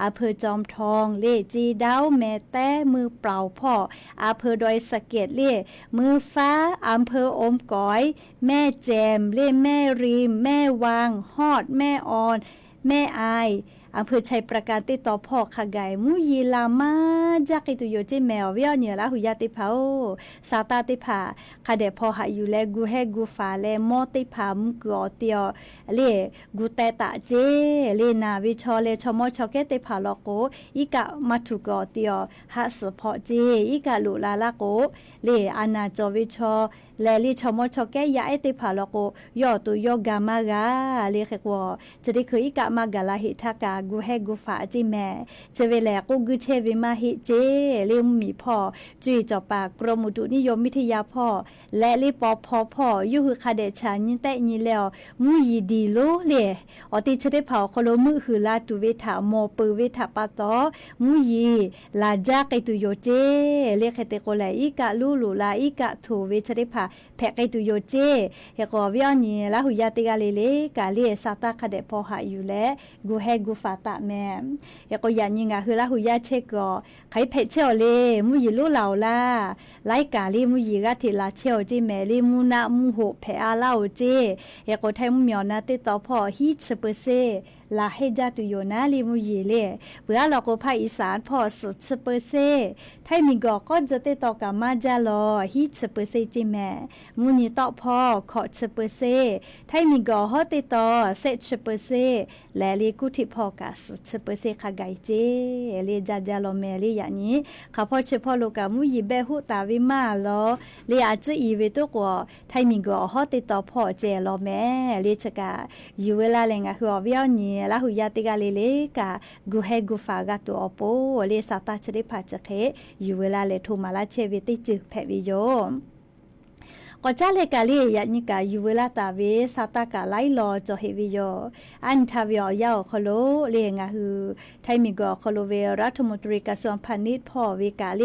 อาเพอจอมทองเลียจีดาวแม่แต้มือเปล่าพ่ออาเพอดอยสะเก็ดเลียมือฟ้าอำเภออมก๋อยแม่แจมเล่แม่รีมแม่วางฮอดแม่ออนแม่อายอำเภอชัยประการติดต่อพ่อขะไกมุยีลามาจากอิตุโยเจแมวเวียเนี่ยละหุยาติภาซาตาติภาคาเดพอหาอยู่แลกูเฮกูฟาแลมอติภามุกอเตียวเลกูเตตะเจเลนาวิชอเลชมอชอเกติภาลโกอีกะมัทุกอเตียวฮัสพอเจอีกะลุลาลาโกเลอานาจอวิชอแลลิชมอชอเกยาเอติภาลโกยอตุยอกามากาเลเขกวจะได้คืออีกะมากาลาหิทากากูเฮกูฟาจิแม่เจเวแลกูกูเชวิมาหิเจเลมมีพ่อจุยจอปากกรมอุตุนิยมวิทยาพ่อและลิปอพ่ออยู่คือคาเดชานิเตญิแล้วมูยีดีโลเลอติเชได้เผาโคโลมือคือลาตุเวทาโมปือเวทาปาตอมูยีลาจากไอตุโยเจเลเขเตโกแลอีกะลูลูลาอีกะทูเวชได้ผาแพกไอตุโยเจเฮกอวิญญาณละหุยาติกาเลกาเลซาตาคาเดพอหาอยู่และกูเฮกูฟาตะแม่เฮกอยันยิงาคือละหุยาเชกอไขเพเชอเลมูยีลูเหล่าลาไลกาลีมูยีกะทิลาเชอจิแม่ลีมูนามูโหเพอาลาโอเจเฮกอไทมุเหมียวนาติตอพอฮีสเปเซลาเฮจาตุโยนาลีมูยีเลเปื่อเราก็ภาคอีสานพอสเปเซไทมีกอก็จะติดต่อกับมาจาลอฮีสเปเซจิแม่มูนีต่อพอขอสเปเซไทมีกอฮอติต่อเซสเปเซและลีกุทิพอกาสเปเซคาไกเจเลจาจาลอแม่ลีอย่างนี้ข้าพอเฉพาะโลกามูยีเบหุตาวิมาลอเลอาจจะอีเวตุกอไทมีกอฮอติต่อพอเจลอแม่เลชกาอยู่เวลาแรงคืออวิญญาละหุยาติกาเลกากูเฮกูฟากาตัวโปเลซาตาชริพาจะเคอยู่เวลาเลทุมาลาเชวิติจึกแพวิโยก็จ้าเลกาลียานิกาอยู่เวลาตาเวซาตากาไลลอจอเฮวิโยอันทาวิอยาคโลเลงาฮือไทมิกอคโลเวรัฐมนตรีกระทรวงพาณิชย์พ่อเวกาเล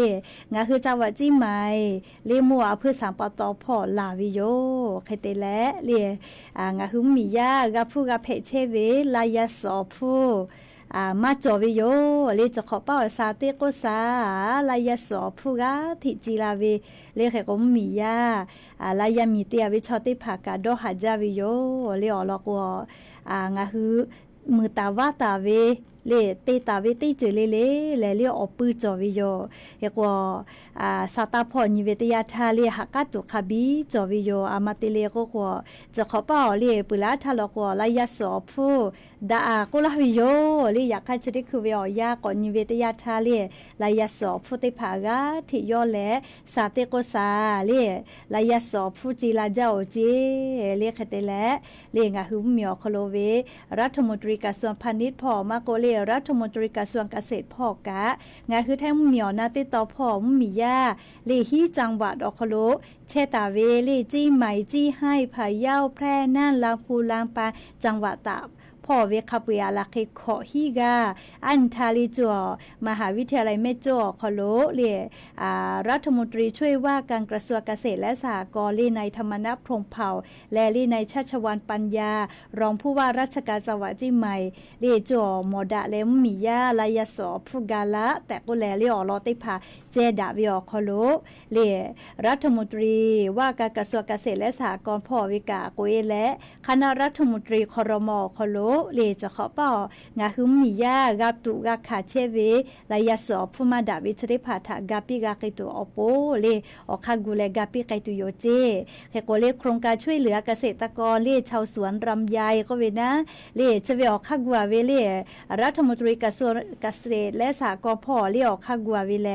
งาฮือจังหวัดจิไมเลมัวเพื่อสามปตอพ่อลาวิโยเคเตและเลงาฮือมียากาผู้กาเพเชเวลายาสอผู้มาจอวิโยเลจะขอเป้าซาเตโกซาลายาสอผู้กาทิจิลาเวเลเขกมียาลายามีเตียวิชอติภากาโดหาจาวิโยเลอลอกวงาฮือมือตาวาตาเว เลเตตาเวติเจเลเลแลเลียอปืจอวิโยเฮกว่าสาตาพอนิเวตยาทาเลหักกะตุคาบีจอวิโยอามาเตเลก็กว่าจะขอเป้าเลปุลาทาลกว่าลายาสอฟูดากุลาวิโยเลอยากให้ชดิคือเวียยาก่อนนิเวตยาทาเลลายาสอฟูเตผากาที่ยอแลสาเตโกซาเลลายาสอฟูจิลาเจ้าเจเลคเตเลเลงาหุมเมียวคโลเวรัฐมนตรีกระทรวงพาณิชย์พ่อมาโกเลรัฐมนตรีกระทรวงเกษตรพ่อกะงาคือแท้เมียวนาติต่อพ่อมียาเลฮีจังหวัดอคโลเชตาเวเลจี้ใหม่จี้ให้พะเยาแพร่น่านลางพูลางปาจังหวัดตากพ่อเวคาปุยาลาเคขอฮีกาอันทาลิจัวมหาวิทยาลัยแม่โจ้คโลเลรัฐมนตรีช่วยว่าการกระทรวงเกษตรและสหกรณ์เลในธรรมนัสพรหมเผ่าและเลในชัชวรรณปัญญารองผู้ว่าราชการจังหวัดจีใหม่เลจัวหมอดะเลมมียาลายสอฟุกาละแต่ก็แลเลอลอติพาเจดาวิอคโลเลรัฐมนตรีว่าการกระทรวงเกษตรและสหกรณ์พ่อวิกาโกเอและคณะรัฐมนตรีครม.คโลเลจะขอเป่างาคือมียากาตุกาขาเชเวลายาสอผู้มาดาวิชริพาทากาปิกาไกตัวอโปเลออกคากูเลกาปิไกตุโยเจเฮโกเลโครงการช่วยเหลือเกษตรกรเลชาวสวนรำไยก็เวนะเลจะเวออกคากัวเวเลรัฐมนตรีกระทรวงเกษตรและสหกรณ์พ่อเลออกคากัวเวแล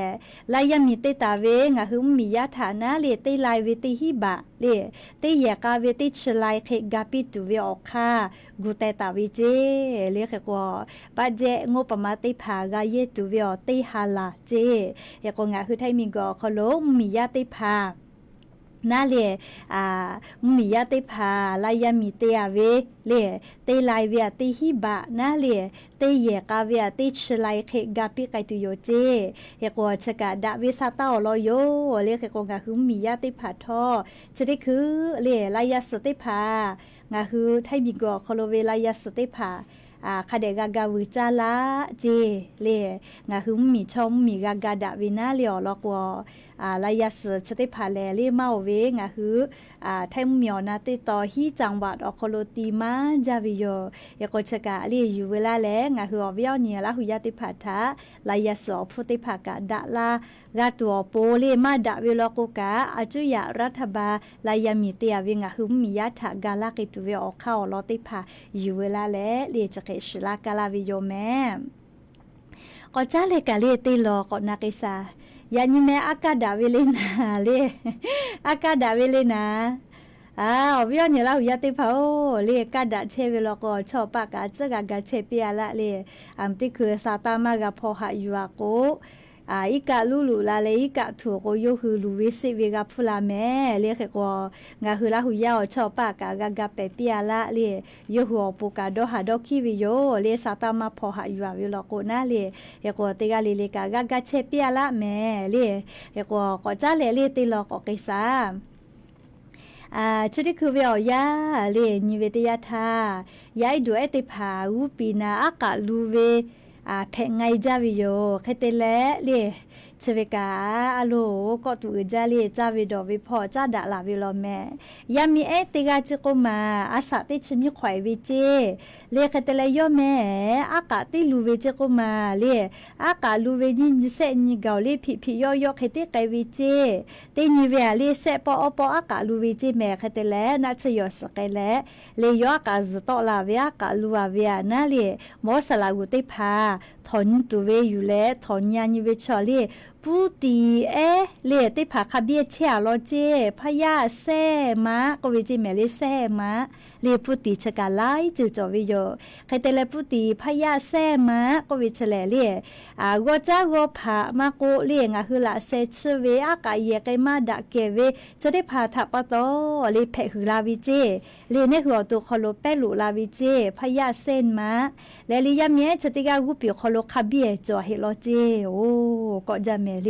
ลายามีเตตาเวงาคือมียาฐานะเลเตลายเวติฮิบะเลเตยากาเวติชลายเคกาปิตุเวออกคากูเตตาวิเจเรียกว่าปัจเจงบประมาณติผากาเยตุเวอติฮาลาเจเอกงาคือไทยมีกอคโลมียาติผานาเลมียาติผาลายามีเตยเวเลเตลายเวติฮิบะนาเลเตเยกาเวติชลายเคกาปิไกตุโยเจเอกว่าชะกาดาวิซาตาอลโยเรียกกงาคือมียาติผาทอจะได้คือเลลายาสติผางาคือไทยมีกอคโลเวลายาสติผาคาเดกากาวิจาละเจเลงาคือมีชมมีกากาดาวินาเลียวลอกวลายาสชติผาแลเลเมาเวงาคือไทยมีอนาติต่อฮีจังหวัดอคโลตีมาจาวิโยยกชะกาเลอยู่เวลาแลงาคืออวิอเนียละหุยาติผาทาลายาสอพุติภากะดะลากาตัวโปเลมาดะเวลอกกาอาจุยะรัฐบาลายามีเตียเวงาคือมียะทะกาลากิตุเวออกเข้าลอติผาอยู่เวลาแลเลจะเกชลากาลาวิโยแม่ก็จ้าเลกาเลติลอก็นากิซายานิเมอากาดาเวเลนาเลอากาดาเวเลนาวิญญาณเราอยากติพาเลกาดาเชเวลก็ชอบปากาจะกาเชเปียละเลติคือซาตามากาพอหาอยู่อะโกอีกาลูลูลาเลอีกาถูกโยคือลูวิสิเวกาพูลาแม่เรียกก็งาคือละหุยาชอบปากากาเปเปียละเลโยหัวปูกาโดหาดอกคิวิโยเลซาตามาพอหาอยู่อะวิลโกนาเลเอกว่าติกาเลกากาเชเปียละแม่เลเอกว่าก็จะเลติลอกกิซาชุดที่คือเวียยาเลนิเวตยาทายายดูเอติผาอูปีนาอากาลูเวแพงไงจาวิโยแค่เตเลเลเชเวกาอโลก็ตูจาเลจาวิโดวิพอจาดาลาวิโลแม่ยามีเอติกาจิโกมาอาสาติชนิขวายวิเจเลแค่เตเลโยแม่อากาติลูเวจิโกมาเลอากาลูเวจินเซนิกาเลพิโยโยแค่ติไกวิเจตินิเวเลเซปอปออากาลูเวจิแม่แค่เตเลนัชยอสเกเลเลโยอากาซตอลาเวอากาลูอาเวนาเลมอสลากุติพาทอนตุเวอยู่และทอนยานิเวชอเลปูตีเลติผาคาเบียเชียโลเจพยาแซมาก็วิจิเมเลแซมาเลปูตีชะกาไลจือจอวิโยใครแต่ละปูตีพยาแซมาก็วิชแลเลก็จ้าก็ผามาโกเลงะคือละเซชเวอากาเยกมาดะเกเวจะได้พาทับปะโตเลเพคือลาวิเจเลเนหัวตัวคอโลเปลุลาวิเจพยาเซนมาและลิยามเมชติกากุปิคอโลคาเบียจอเฮโลเจโอ้ก็จะเมเล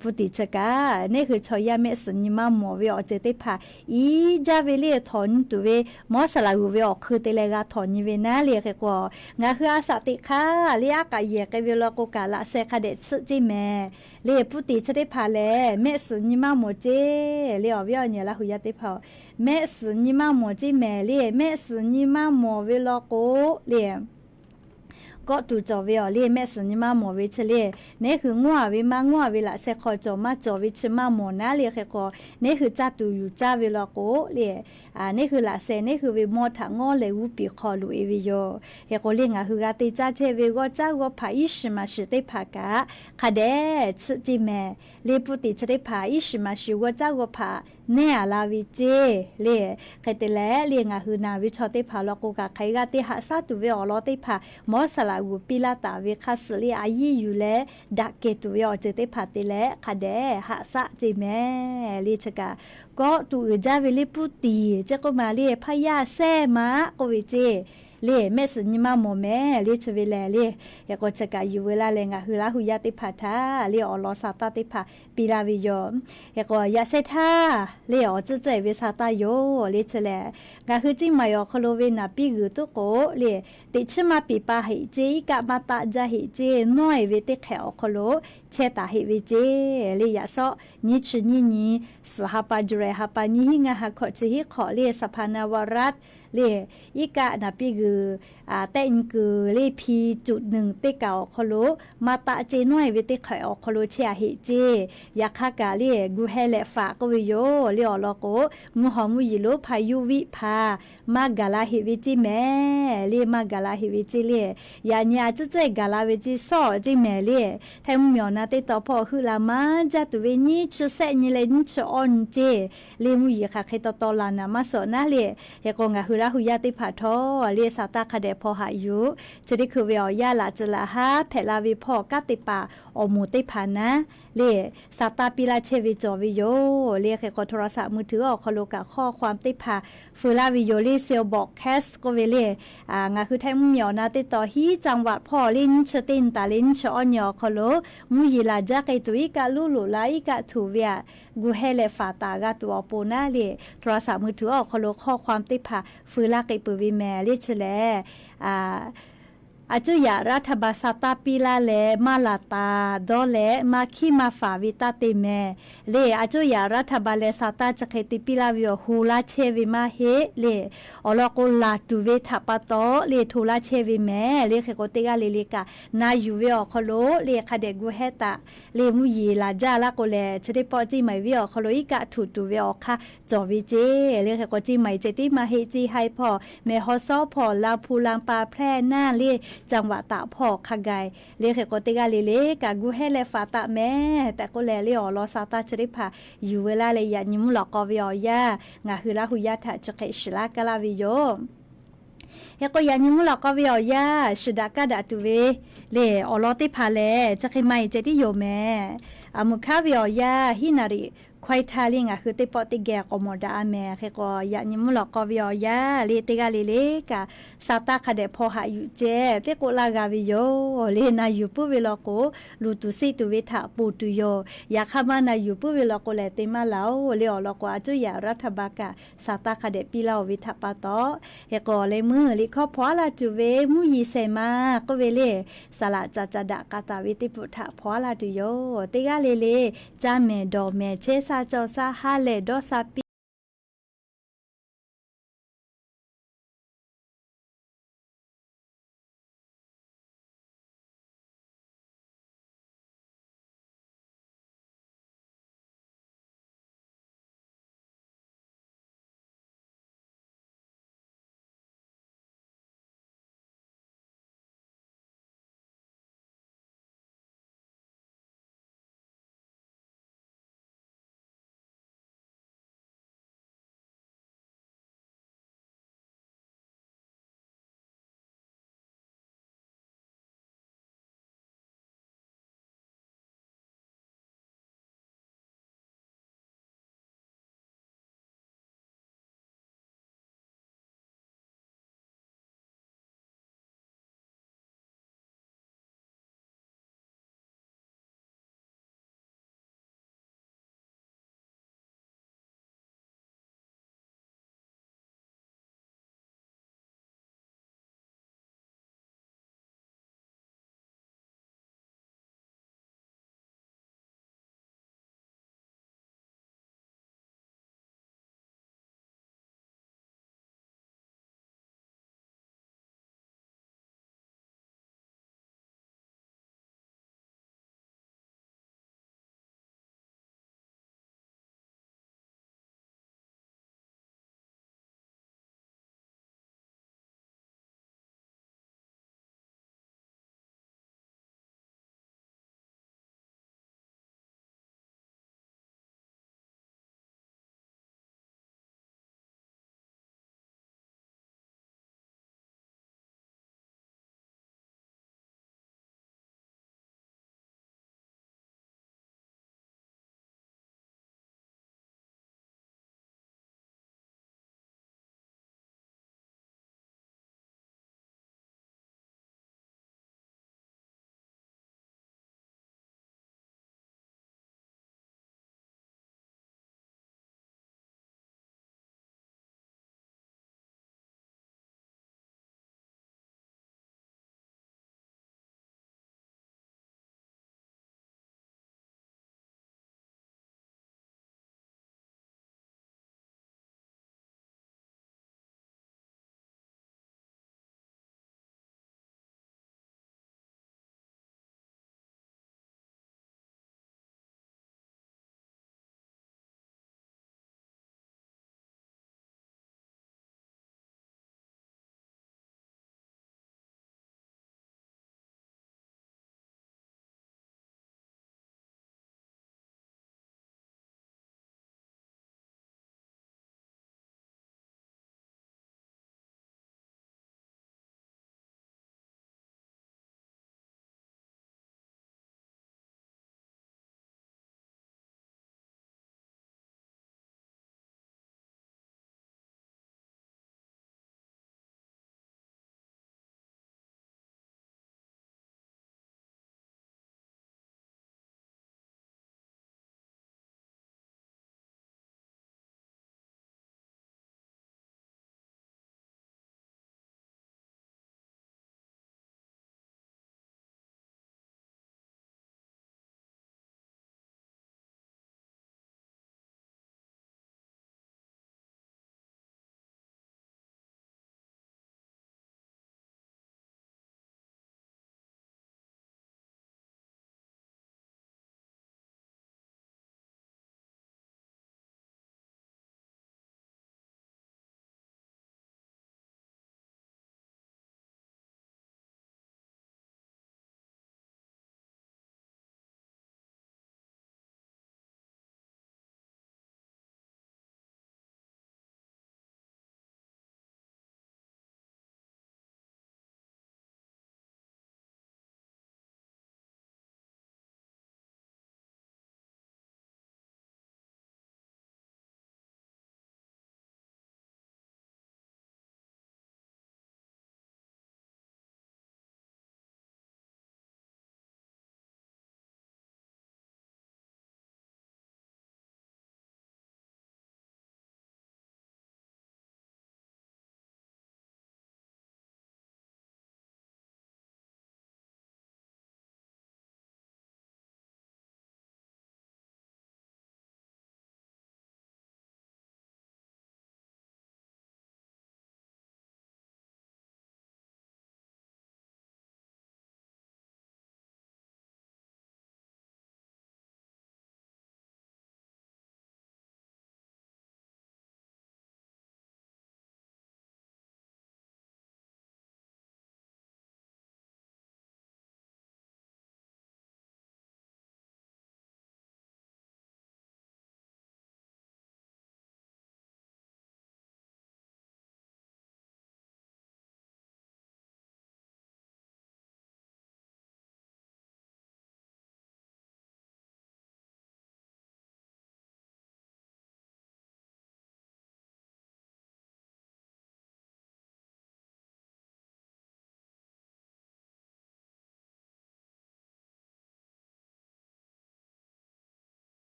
พุติชะกานี่คือชอยาเมสนิมาหมอเวอเจติพาอีจาเวเลทอนตุเวมอสลากุเวอคือเตเลกาทอนนิเวนาเลกกว่างาคืออาสติค่ะเลียกาเยกเวลโกกาละเซคาเดชจิแม่เลพุติชะติพาเลเมสนิมาหมอเจเลอเวอเนี่ยละหุยติพาเมสนิมาหมอจิแม่เลเมสนิมาหมอเวลโกเลก็ ก็ตูจอเวอเลียแม่สัญญมาหมอวิชเลียเนี่ยคืองัวเวมางัวเวละเซคอจอมาจอวิชมาหมอนะเลียแค่ก็เนี่ยคือจ้าตูอยู่จ้าเวลาโกเลียนี่คือละเซนี่คือเวมอถางอเลวูปีคอลูเอวิโยเฮโกเลียงคือกาติจ้าเชเวก็จ้าก็พาอิชมาชิเตพากะคาเดชจิแม่เลปุติชเตพาอิชมาชิว่าจ้าก็พาเนี่ยลาวิเจเลียใครแต่แลเลียงคือนาวิชอเตพาลโกกะใครกาติหาซาตุเวอลอเตพามอสลาวูปิลาตาเวคัสเลียอายีอยู่แลดักเกตุเวอเจเตพาเตแลคาเดหาซาจิแม่ลีชกะก็ตูจาเวลิปุติเจก็มาเลียพยาแซมาโกวิเจเล่แม่สุญมาโมแม่เล่ชเวลเล่ยก็จะกาอยู่เวลาเลงะฮืลาหุยาติพาทาเล่อลอซาตาติพาปิลาวิโยยก็ยาเซทาเล่อจะใจเวซาตาโยเล่ชแลกะคือจิมายอคโลเวนาปิกุตุโกเล่ติชมาปิปาหิเจกะมาตาจาหิเจน้อยเวติแขอคโลเชตาหิเวเจเล่ยาซอนิชนีสหปาจเรหปานิหิงะหะขอจิหิขอเล่สภานาวรัตเล่อีกะนาปิกือแต่อินกือเล่พีจุดหนึ่งเตเก่าคโลมาตะเจน้อยเวติไขออกคโลเชียหิเจยาคากาเล่กูเฮเลฝากวิโยเล่อลอโกงูหอมุยิโลพายุวิพามากาลาหิวิจิแม่เล่มากาลาหิวิจิเล่ยาญาจุเจกาลาวิจิซอจิแม่เล่ไทมุมยอนาเตตอพอคือลามาจัตุเวนีชเซนิเลนชออนเจเล่มุยค่ะเคตตอลานามาสอนาเล่เฮกงะฮืลาหุยาติผาทอเลียสาตาคเดพอหายุจะได้คือเวียยาลาจลาฮาเพลาวิพอกาติปาอมูติผานะเลียสาตาปิลาเชวิจอวิโยเลียแค่กโทรศัพท์มือถือออกคโลกะข้อความติผาฟูลาวิโยลีเซลบอกแคสก็เวเลียงาคือไทมุมยอนาติต่อฮีจังหวัดพ่อลินชตินตาลินชออนยอคโลมุยิลาจักไอตุยกะลุลุลาอิกะทูเวียกูเฮเลฟาตากะตัวโปนาเลียโทรศัพท์มือถือออกคโลข้อความติผาฟูลาไกปุวิแมลิชแลอาจุยารัฐบาลสตาปิลาเลมาลาตาดอเลมาคีมาฟาวิตาเตเมเลอาจุยารัฐบาลเลสตาจะเคติปิลาวิโอฮูลาเชวิมาเฮเลอลอโกลาตูเวทัปโตเลทูลาเชวิเมเลเคโกเตกาเลเลกานายูเวอคโลเลคาเดกูเฮตาเลมุยีลาจาลาโกเลชเดปอจิไมวิโอคโลอิกะทูตูเวอคาจอวิเจเลเคโกจิไมเจติมาเฮจิไฮพอเมฮอซอพอลาพูลังปาแพร่หน้าเลจังหวะตาพอคากายเรียกกติกาเลกากูเฮเลฟาตาแม่แต่ก็แลเลียลอซาตาชริพาอยู่เวลาเลยยานิมหลอกกวิอยางาคือลาหุยาทะจะเกชลากาลาวิโยเฮก็ยานิมหลอกกวิอยาชุดากาดาตุเวเลอลอติพาเลจะเคไม่เจติโยแม่อามุคาวิอยาฮินาริควายทาลิงคือติปอติแกกอมดาแม่เคก็ยานิมหลอกกวิอยาเลติกาเลกาซาตาคาเดพอหาอยู่เจเตโกลากาวิโยเลนาอยู่ปุเวลโกลูตุซิตุเวทาปูตุโยยาคามานาอยู่ปุเวลโกเลติมาลาวเลอลอกว่าจุยารัฐบากาซาตาคาเดปิลาวิทาปาโตเฮก็เลมือลิขอพอลาจุเวมุยีเซมาก็เวเลสละจัจดากาตาวิติปุถะพอลาตุโยติกาเลจาเมดอเมเชซาเจ้าซาฮาเลดอซาปิ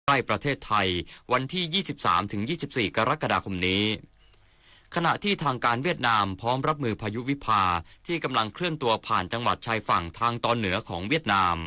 ใกล้ประเทศไทยวันที่ 23-24 กรกฎาคมนี้ขณะที่ทางการเวียดนามพร้อมรับมือพายุวิภาที่กำลังเคลื่อนตัวผ่านจังหวัดชายฝั่งทางตอนเหนือของเวียดนาม